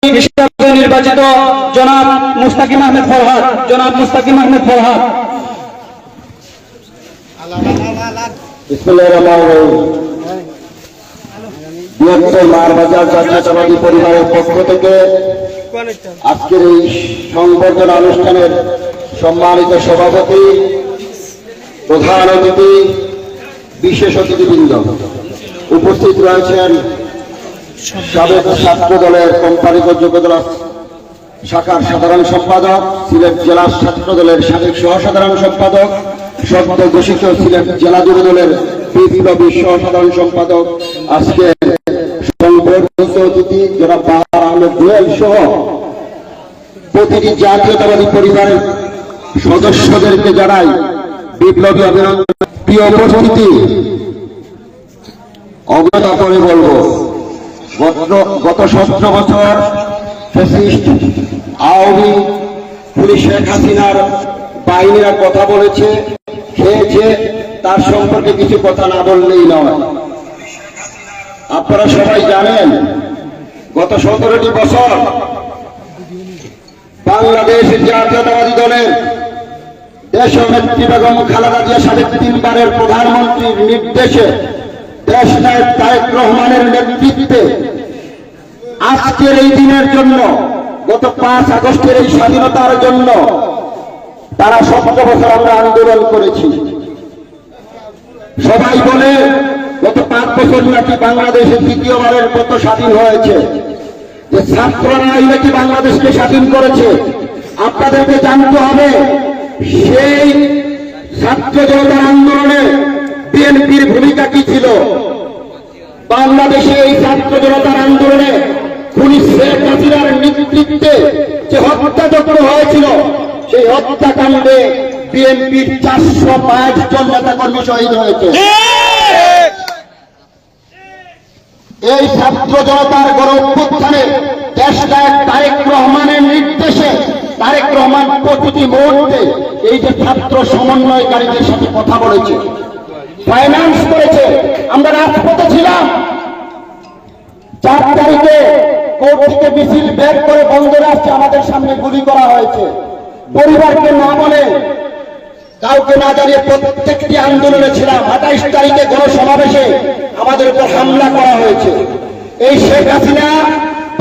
হিসাবে নির্বাচিত জনাব মুস্তাকিম আহমেদ ফরহাদ। জনাব মুস্তাকিম আহমেদ ফরহাদ। মারবাজার জাতীয়তাবাদী পরিবারের পক্ষ থেকে আজকের এই সংবর্ধনা অনুষ্ঠানের সম্মানিত সভাপতি, প্রধান অতিথি, বিশেষ অতিথিবৃন্দ, উপস্থিত রয়েছেন সাবেক ছাত্র দলের কোম্পানিগঞ্জ উপজেলা শাখার সাধারণ সম্পাদক, সিলেট জেলা ছাত্র দলের সাবেক সহসাধারণ সম্পাদক, সদ্য ঘোষিত সিলেট জেলা যুব দলের বিপ্লবী সহসাধারণ সম্পাদক, আজকে সংবর্ধিত অতিথি জনাব বাহার আহমেদ জুয়েল সহ প্রতিটি জাতীয়তাবাদী পরিবারের সদস্যদেরকে জানাই বিপ্লবী অভিনন্দন। প্রিয় উপস্থিতি, অবতা করে বলবো, গত 17 বছর ফ্যাসিস্ট আওয়ামী পুলিশ শেখ হাসিনার বাহিনীরা কথা বলেছে, খেয়েছে, তার সম্পর্কে কিছু কথা না বললেই নয়। আপনারা সবাই জানেন গত 17টি বছর বাংলাদেশ জাতীয়তাবাদী দলের দেশনেত্রী বেগম খালেদা জিয়া সাবেক 3 বারের প্রধানমন্ত্রীর নির্দেশে দেশনায়ক তারেক রহমানের নেতৃত্বে আজকের এই দিনের জন্য, গত 5 আগস্টের এই স্বাধীনতার জন্য তারা 17 বছর আমরা আন্দোলন করেছি। সবাই বলে গত 5 বছর নাকি বাংলাদেশে দ্বিতীয়বারের মতো স্বাধীন হয়েছে, যে ছাত্ররা নাকি বাংলাদেশকে স্বাধীন করেছে। আপনাদেরকে জানতে হবে সেই ছাত্র জনতার আন্দোলনে বিএনপির ভূমিকা কি ছিল। বাংলাদেশে এই ছাত্র জনতার আন্দোলনে খুনি শেখ হাসিনার নেতৃত্বে যে হত্যাযজ্ঞ হয়েছিল, সেই হত্যাকাণ্ডে বিএনপির 405 জন নেতাকর্মী শহীদ হয়েছে। এই ছাত্র জনতার গণ অভ্যুত্থানে দেশনায়ক তারেক রহমানের নির্দেশে তারেক রহমান প্রতিটি মুহূর্তে এই যে ছাত্র সমন্বয়কারীদের সাথে কথা বলেছে, ফাইন্যান্স করেছে। আমরা রাজপথে ছিলাম। 4 তারিখে কোর্ট থেকে মিছিল বের করে বন্দরে আসছে, আমাদের সামনে গুলি করা হয়েছে। পরিবারকে না বলে, কাউকে না জানিয়ে প্রত্যেকটি আন্দোলনে ছিলাম। 28 তারিখে গণসমাবেশে আমাদের উপর হামলা করা হয়েছে। এই শেখ হাসিনা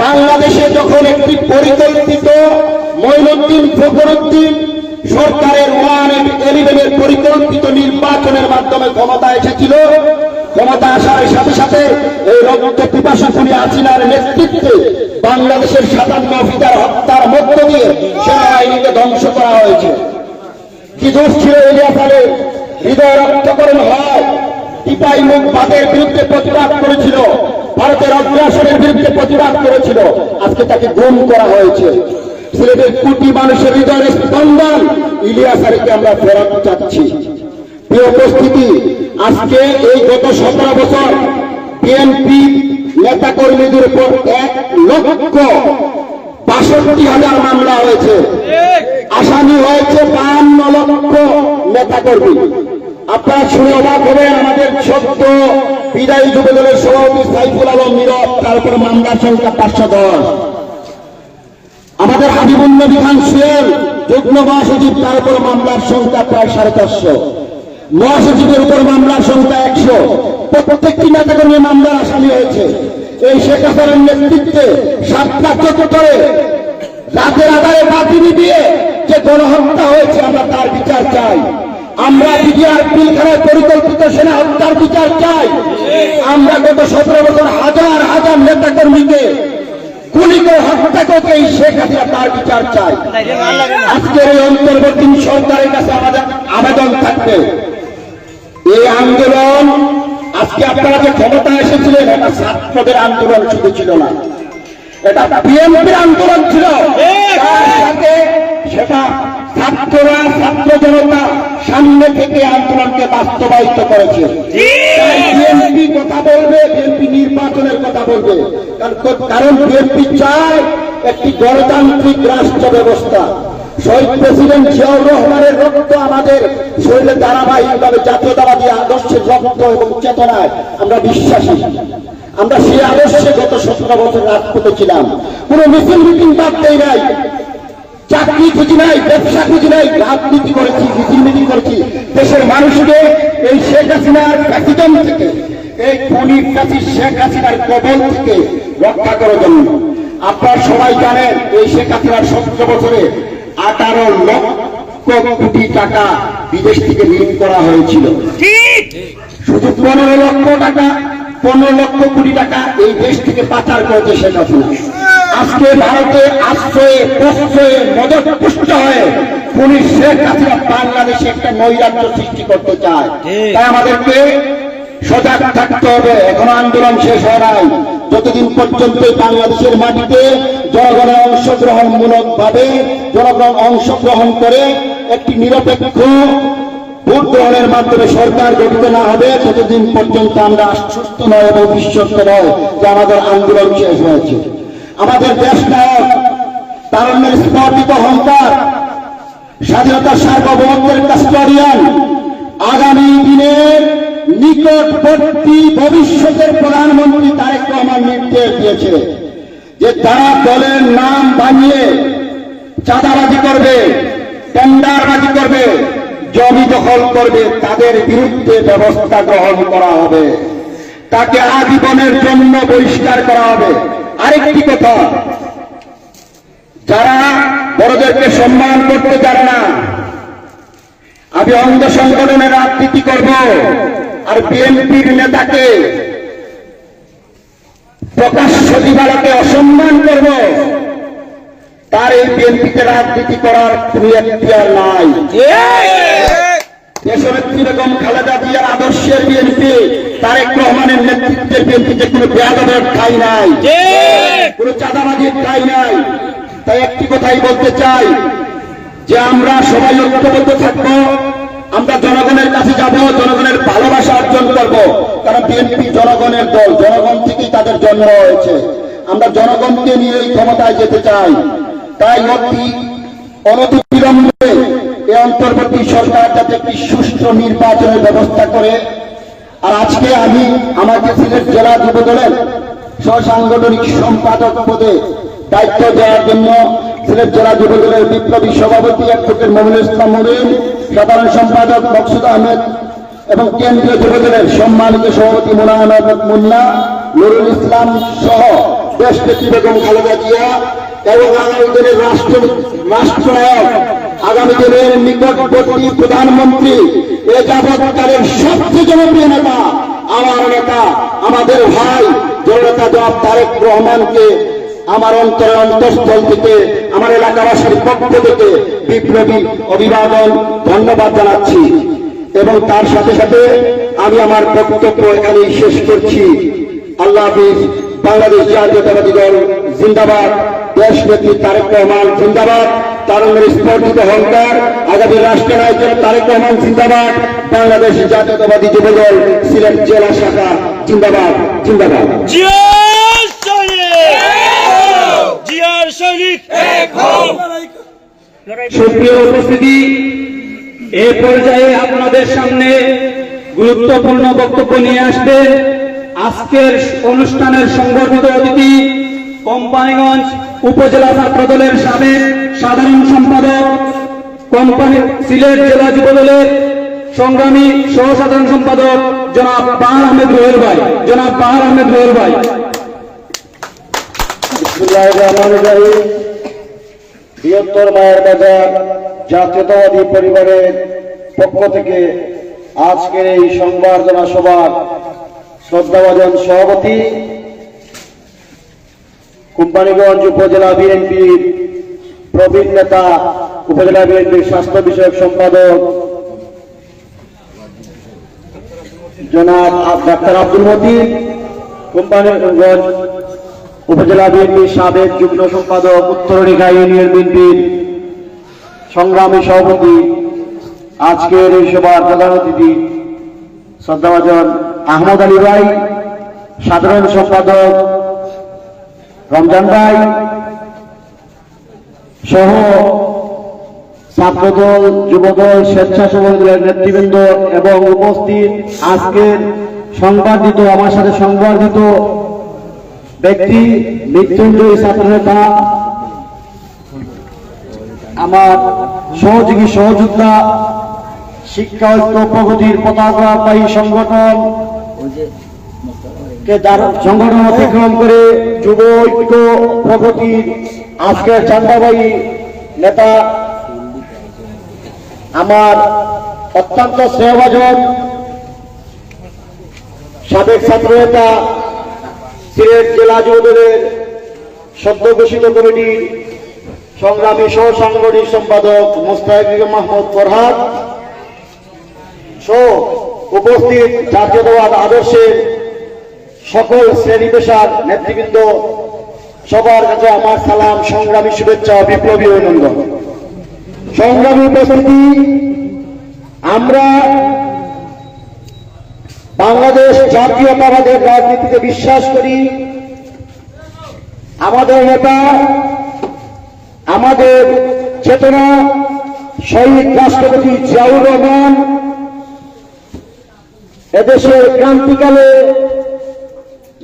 বাংলাদেশে যখন একটি পরিকল্পিত মঈনুদ্দিন ফখরুদ্দিন সরকারের 1-11 পরিকল্পিত নির্বাচনের মাধ্যমে ক্ষমতা এসেছিল, ক্ষমতা আসার সাথে সাথে এই রক্ত পিপাসা খুনি হাসিনার নেতৃত্বে বাংলাদেশের 57 অফিসার হত্যার মধ্য দিয়ে সেনাবাহিনীকে ধ্বংস করা হয়েছে। কি দোষ ছিল ইলিয়াস আলীর? হৃদয় রক্তকরণ হয়। টিপাই মুখ বাদের বিরুদ্ধে প্রতিবাদ করেছিল, ভারতের অগ্রাসনের বিরুদ্ধে প্রতিবাদ করেছিল। আজকে তাকে গুম করা হয়েছে। সিলেটের কোটি মানুষের হৃদয়ের স্পন্দন ইলিয়াস আলীকে আমরা ফেরত চাচ্ছি। প্রিয় উপস্থিতি, আজকে এই গত 17 বছর বিএনপি নেতা কর্মীদের উপর 1,62,000 মামলা হয়েছে, আসামি হয়েছে 52 লক্ষ নেতা কর্মী। আপনারা শুনে অবাক হবেন, আমাদের সদ্য বিদায়ী যুব দলের সভাপতি সাইফুল আলম নীরব, তারপর মামলার সংখ্যা 510। আমাদের হাবিবুল নবী খান সুয়েল যুগ্ম মহাসচিব, তার উপর মামলার সংখ্যা প্রায় 450। মহাসচিবের উপর মামলার সংখ্যা 100। প্রত্যেকটি নেতাকর্মী মামলার আসামি হয়েছে। এই শেখ হাসিনার নেতৃত্বে 7টা চত্বরে রাতের আধারে বাতি দিয়ে যে গণহত্যা হয়েছে, আমরা তার বিচার চাই। আমরা বিডিআর পিলখানায় পরিকল্পিত সেনা হত্যার বিচার চাই। আমরা গত 17 বছর হাজার হাজার নেতাকর্মীকে গুলি করে হত্যা করতে এই শেখ হাসিনা তার বিচার চাই। আজকের এই অন্তর্বর্তী সরকারের কাছে আমাদের আবেদন থাকবে, এই আন্দোলন আজকে আপনারা যে ক্ষমতা এসেছিলেন, এটা ছাত্রদের আন্দোলন শুধু ছিল না, এটা বিএনপির আন্দোলন ছিল। তার সাথে সেটা ছাত্ররা, ছাত্র জনতা সামনে থেকে আন্দোলনকে বাস্তবায়িত করেছে। বিএনপি কথা বলবে, বিএনপি নির্বাচনের কথা বলবে, কারণ বিএনপি চায় একটি গণতান্ত্রিক রাষ্ট্র ব্যবস্থা। শহীদ প্রেসিডেন্ট জিয়াউর রহমানের রক্ত আমাদের শরীরে ধারাবাহিকভাবে জাতীয়তাবাদী আদর্শের রক্ত এবং চেতনায় আমরা বিশ্বাসী। আমরা সে আদর্শে গত 17 বছর রাজপথে ছিলাম। কোনো মিছিল মিটিং বাদ দেই নাই, চাকরি খুঁজি নাই, ব্যবসা খুঁজি নাই, রাজনীতি করেছি, মিছিল মিটিং করেছি দেশের মানুষকে এই শেখ হাসিনার ফ্যাসিজম থেকে, এই খুনি ফ্যাসিস্ট শেখ হাসিনার কবল থেকে রক্ষা করার জন্য। আপনারা সবাই জানেন এই শেখ হাসিনার 17 বছরে 18 লক্ষ কোটি টাকা বিদেশ থেকে ঋণ করা হয়েছিল। শুধু 15 লক্ষ টাকা, 15 লক্ষ কোটি টাকা এই দেশ থেকে পাচার করেছে শেখ হাসিনা। আজকে ভারতে আশ্রয়ে প্রশ্রয়ে মদতপুষ্ট হয়ে পুলিশ শেখ হাসিনা বাংলাদেশে একটা নৈরাজ্য সৃষ্টি করতে চায়। তাই আমাদেরকে সজাগ থাকতে হবে। এখন আন্দোলন শেষ হয় নাই। যতদিন পর্যন্ত বাংলাদেশের মাটিতে জনগণের অংশগ্রহণমূলক ভাবে জনগণ অংশগ্রহণ করে একটি নিরপেক্ষ ভোট গ্রহণের মাধ্যমে সরকার গঠিত না হবে, ততদিন পর্যন্ত আমরা আশ্বস্ত নয় এবং বিশ্বস্ত নয় যে আমাদের আন্দোলন শেষ হয়েছে। আমাদের দেশ নায়ক, তারুণ্যের স্পর্ধিত অহংকার, স্বাধীনতার সার্বভৌমত্বের কাস্টোডিয়ান, আগামী দিনের নিকটবর্তী ভবিষ্যতের প্রধানমন্ত্রী তারেক রহমান নির্দেশ দিয়েছে যে যারা দলের নাম বানিয়ে চাঁদাবাজি করবে, টেন্ডারবাজি করবে, জমি দখল করবে, তাদের বিরুদ্ধে ব্যবস্থা গ্রহণ করা হবে, তাকে আজীবনের জন্য বহিষ্কার করা হবে। আরেকটি কথা, যারা বড়দেরকে সম্মান করতে জানে না, আমি অঙ্গ সংগঠনের রাজনীতি করব আর বিএনপির নেতাকে প্রকাশ্য দিবালোকে অসম্মান করব, তার এই বিএনপিতে রাজনীতি করার কোনো এখতিয়ার নাই। দেশনেত্রী বেগম খালেদা জিয়ার আদর্শের বিএনপি, তারেক রহমানের নেতৃত্বের বিএনপিতে কোনো বেয়াদবের ঠাঁই নাই, কোনো চাঁদাবাজির ঠাঁই নাই। তাই একটি কথাই বলতে চাই যে আমরা সবাই ঐক্যবদ্ধ থাকবো, আমরা জনগণের কাছে যাব, জনগণের ভালোবাসা অর্জন করব। কারণ বিএনপি জনগণের দল, জনগণ থেকেই তাদের জন্ম হয়েছে। আমরা জনগণকে নিয়ে এই ক্ষমতায় যেতে চাই। তাই অনতিবিলম্বে এই অন্তর্বর্তী সরকার যাতে একটি সুষ্ঠু নির্বাচনের ব্যবস্থা করে। আর আজকে আমি আমাকে সিলেট জেলা যুবদলের সহসাংগঠনিক সম্পাদক পদে দায়িত্ব দেওয়ার জন্য সিলেট জেলা যুবদলের বিপ্লবী সভাপতি অ্যাডভোকেট মমিনুল ইসলাম মমিন, সাধারণ সম্পাদক মকসুদ আহমেদ এবং কেন্দ্রীয় যুবদলের সম্মানিত সভাপতি মুনায়ন আহমেদ মুন্না, নুরুল ইসলাম সহ দেশনেত্রী বেগম খালেদা জিয়া এবং আগামী দিনের রাষ্ট্রনায়ক, আগামী দিনের নিকটবর্তী প্রধানমন্ত্রী, এ যাবৎকালের সবচেয়ে জনপ্রিয় নেতা, আমার নেতা, আমাদের ভাই জননেতা জনাব তারেক রহমানকে আমার অন্তরের অন্তঃস্থল থেকে, আমার এলাকাবাসীর পক্ষ থেকে বিপ্লবী অভিবাদন, ধন্যবাদ জানাচ্ছি। এবং তার সাথে সাথে আমি আমার বক্তব্য এখানেই শেষ করছি। আল্লাহ হাফিজ। বাংলাদেশ জাতীয়তাবাদী দল জিন্দাবাদ, দেশনেত্রী তারেক রহমান জিন্দাবাদ, তারুণ্যের স্পর্ধিত অহংকার, আগামী রাষ্ট্রনায়ক তারেক রহমান জিন্দাবাদ, বাংলাদেশ জাতীয়তাবাদী যুবদল সিলেট জেলা শাখা জিন্দাবাদ, জিন্দাবাদ। সুপ্রিয় উপস্থিতি, এ পর্যায়ে আপনাদের সামনে গুরুত্বপূর্ণ বক্তব্য নিয়ে আসবে আজকের অনুষ্ঠানের সংগঠিত অতিথি, কোম্পানিগঞ্জ উপজেলা ছাত্রদলের সাবেক সাধারণ সম্পাদক, সিলেট জেলা যুবদলের সংগ্রামী সহ সাধারণ সম্পাদক জনাব বাহার আহমেদ রোহেল ভাই। জনাব বাহার আহমেদ রোহেল ভাই। বৃহত্তর মায়ের বাজার জাতীয়তাবাদী পরিবারের পক্ষ থেকে আজকের এই সংবর্ধনা সভার শ্রদ্ধাভাজন সভাপতি, কোম্পানিগঞ্জ উপজেলা বিএনপির প্রবীণ নেতা, উপজেলা বিএনপির স্বাস্থ্য বিষয়ক সম্পাদক জনাব ডাক্তার আব্দুল মতিন, কোম্পানিগঞ্জ উপজেলা বিএনপির সাবেক যুগ্ম সম্পাদক, উত্তরণিকা ইউনিয়ন বিএনপির সংগ্রামী সভাপতি, আজকের এই সভার প্রধান অতিথি শ্রদ্ধাভাজন আহমদ আলী ভাই, সাধারণ সম্পাদক রমজান ভাই সহ ছাত্রদল, যুবদল, স্বেচ্ছাসেবক দলের নেতৃবৃন্দ এবং উপস্থিত আজকের সংবর্ধিত, আমার সাথে সংবর্ধিত ব্যক্তি মৃত্যুঞ্জয়ী ছাত্রনেতা, আমার সহযোগী সহযোদ্ধা, শিক্ষা ঐক্য প্রগতির পতাকাবাহী সংগঠন সংগঠন অতিক্রম করে যুব ঐক্য প্রগতির আজকের ঝান্ডাবাহী নেতা, আমার অত্যন্ত স্নেহভাজন সাবেক ছাত্রনেতা, সিলেট জেলা যুবদলের সদ্য ঘোষিত কমিটির সংগ্রামী সহ সাংগঠনিক সম্পাদক মোস্তাফিজুর মাহমুদ ফরহাদ সহ উপস্থিত জাতীয়তাবাদ আদর্শের সকল শ্রেণী পেশার নেতৃবৃন্দ, সবার কাছে আমার সালাম, সংগ্রামী শুভেচ্ছা, বিপ্লবী অভিনন্দন। সংগ্রামী উপস্থিতি, আমরা বাংলাদেশ জাতীয়তাবাদের রাজনীতিতে বিশ্বাস করি। আমাদের নেতা, আমাদের চেতনা শহীদ রাষ্ট্রপতি জিয়াউর রহমান এদেশের ক্রান্তিকালে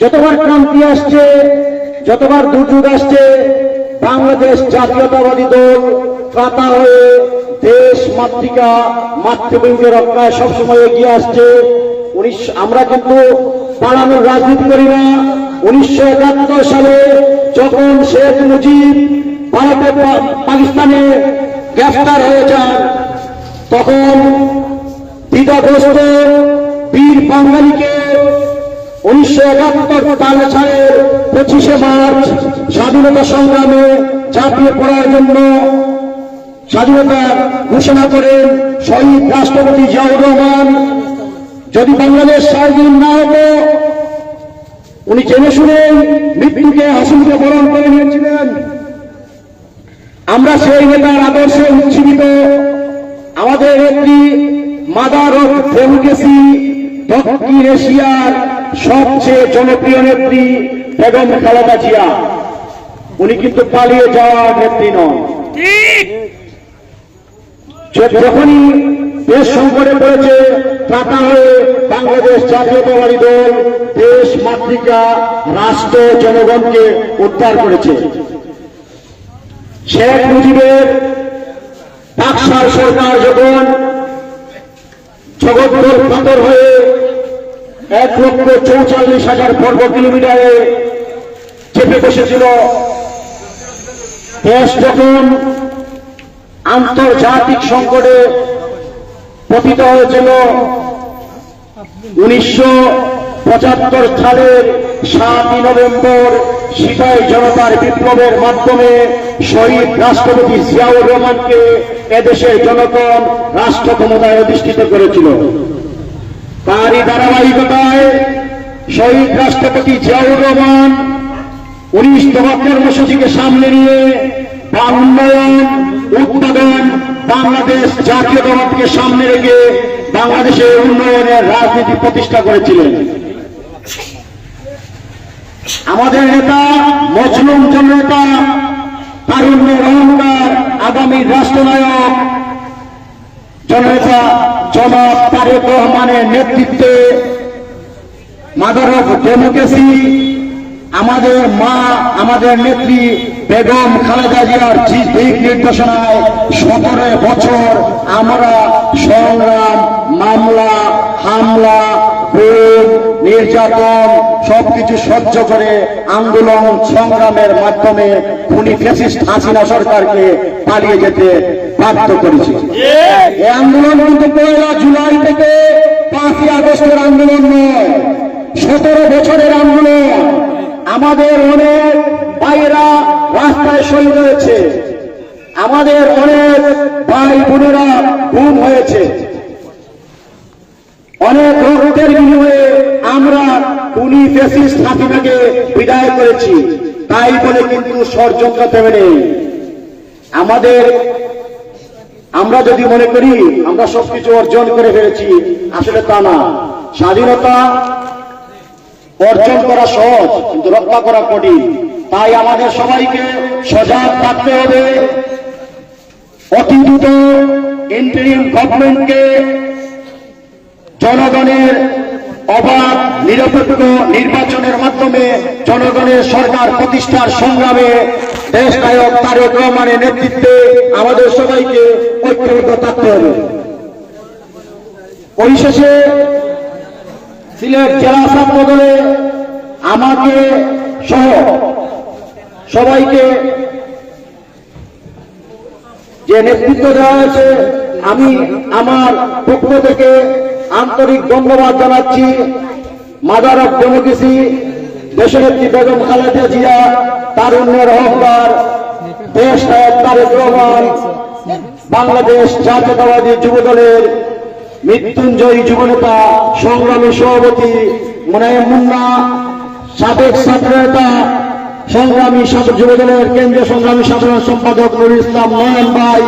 যতবার ক্রান্তি আসছে, যতবার দুর্যোগ আসছে, বাংলাদেশ জাতীয়তাবাদী দল ত্রাতা হয়ে দেশ, মাতৃকা, মাতৃভূমিকে রক্ষায় সবসময় এগিয়ে আসছে। আমরা কিন্তু পালানোর রাজনীতি করি না। 1971 সালে যখন শেখ মুজিব পাকিস্তানে গ্রেফতার হয়ে যান, তখন দ্বিধাগ্রস্ত বীর বাঙালিকে 1971 সালের 25শে মার্চ স্বাধীনতা সংগ্রামে ঝাঁপিয়ে পড়ার জন্য স্বাধীনতা ঘোষণা করেন শহীদ রাষ্ট্রপতি জিয়াউর রহমান। যদি বাংলাদেশ স্বাধীন না হতো, উনি জেনে শুনে মৃত্যুকে হাসিকে বরণ করে নিয়েছিলেন। আমরা সেই নেতার আদর্শে উজ্জীবিত। আমাদের একটি মাদার অফ ডেমোক্রেসি, দক্ষিণ এশিয়ার সবচেয়ে জনপ্রিয় নেত্রী বেগম খালেদা জিয়া, উনি কিন্তু পালিয়ে যাওয়ার নেত্রী নন। যখনই দেশ সংকটে পড়েছে, ত্রাতা হয়ে বাংলাদেশ জাতীয়তাবাদী দল দেশ, মাতৃকা, রাষ্ট্র, জনগণকে উদ্ধার করেছে। শেখ মুজিবের বাকশাল সরকার যখন জগৎপুর পাথর হয়ে 1,44,000 বর্গ কিলোমিটারে চেপে বসেছিল, দেশ যখন আন্তর্জাতিক সংকটে পতিত হয়েছিল, 1975 সালের 7 নভেম্বর সিপাহী জনতার বিপ্লবের মাধ্যমে শহীদ রাষ্ট্রপতি জিয়াউর রহমানকে এদেশের জনগণ রাষ্ট্র ক্ষমতায় অধিষ্ঠিত করেছিল। তারই ধারাবাহিকতায় শহীদ রাষ্ট্রপতি জিয়াউর রহমান 19 দফা কর্মসূচিকে সামনে নিয়ে উন্নয়ন, উৎপাদন, বাংলাদেশ জাতীয়তাবাদকে সামনে রেখে বাংলাদেশের উন্নয়নের রাজনীতি প্রতিষ্ঠা করেছিলেন। আমাদের নেতা, মজলুম জননেতা, তারুণ্যের অহংকার, আগামী রাষ্ট্রনায়ক জননেতা জনাব তারেক রহমানের নেতৃত্বে মাদার অফ ডেমোক্রেসি, আমাদের মা, আমাদের নেত্রী বেগম খালেদা জিয়ার দিক নির্দেশনায় 17 বছর আমরা সংগ্রাম, মামলা, হামলা, খুন, নির্যাতন সবকিছু সহ্য করে আন্দোলন সংগ্রামের মাধ্যমে খুনি ফ্যাসিস্ট হাসিনা সরকারকে পালিয়ে যেতে বাধ্য করেছি। এই আন্দোলন কিন্তু 1 জুলাই থেকে 5 আগস্টের আন্দোলন নয়, 17 বছরের আন্দোলন। আমাদের অনেক ভাইয়েরা রাস্তায় শহীদ হয়েছে, আমাদের অনেক ভাই বোনেরা গুম হয়েছে, অনেক রক্তের বিনিময়ে আমরা খুনি ফ্যাসিস্ট হাসিনাকে বিদায় করেছি। তাই বলে কিন্তু ষড়যন্ত্র থেমে নেই। আমরা যদি মনে করি আমরা সবকিছু অর্জন করে ফেলেছি, আসলে তা না। স্বাধীনতা অর্জন করা সহজ, কিন্তু রক্ষা করা কঠিন। তাই আমাদের সবাইকে সজাগ থাকতে হবে। অতি দ্রুত ইন্টারিম গভর্নমেন্টকে জনগণের অবাধ নিরপেক্ষ নির্বাচনের মাধ্যমে জনগণের সরকার প্রতিষ্ঠার সংগ্রামে দেশ নায়ক তারেক রহমানের নেতৃত্বে আমাদের সবাইকে ঐক্যবদ্ধ থাকতে হবে। পরিশেষে সিলেট জেলা ছাত্র দলে আমাকে সহ সবাইকে যে নেতৃত্ব দেওয়া হয়েছে, আমি আমার পক্ষ থেকে আন্তরিক ধন্যবাদ জানাচ্ছি মাদার অফ ডেমোক্রেসি দেশনেত্রী বেগম খালেদা জিয়া, তারুণ্যের অহংকার দেশ নায়ক তারেক রহমান, বাংলাদেশ জাতীয়তাবাদী যুব দলের মৃত্যুঞ্জয়ী যুবনেতা সংগ্রামী সভাপতি মোনায়েম মুন্না, সাবেক ছাত্রনেতা সংগ্রামী যুব দলের কেন্দ্রীয় সংগ্রামী সাধারণ সম্পাদক নুরুল ইসলাম নয়ন ভাই।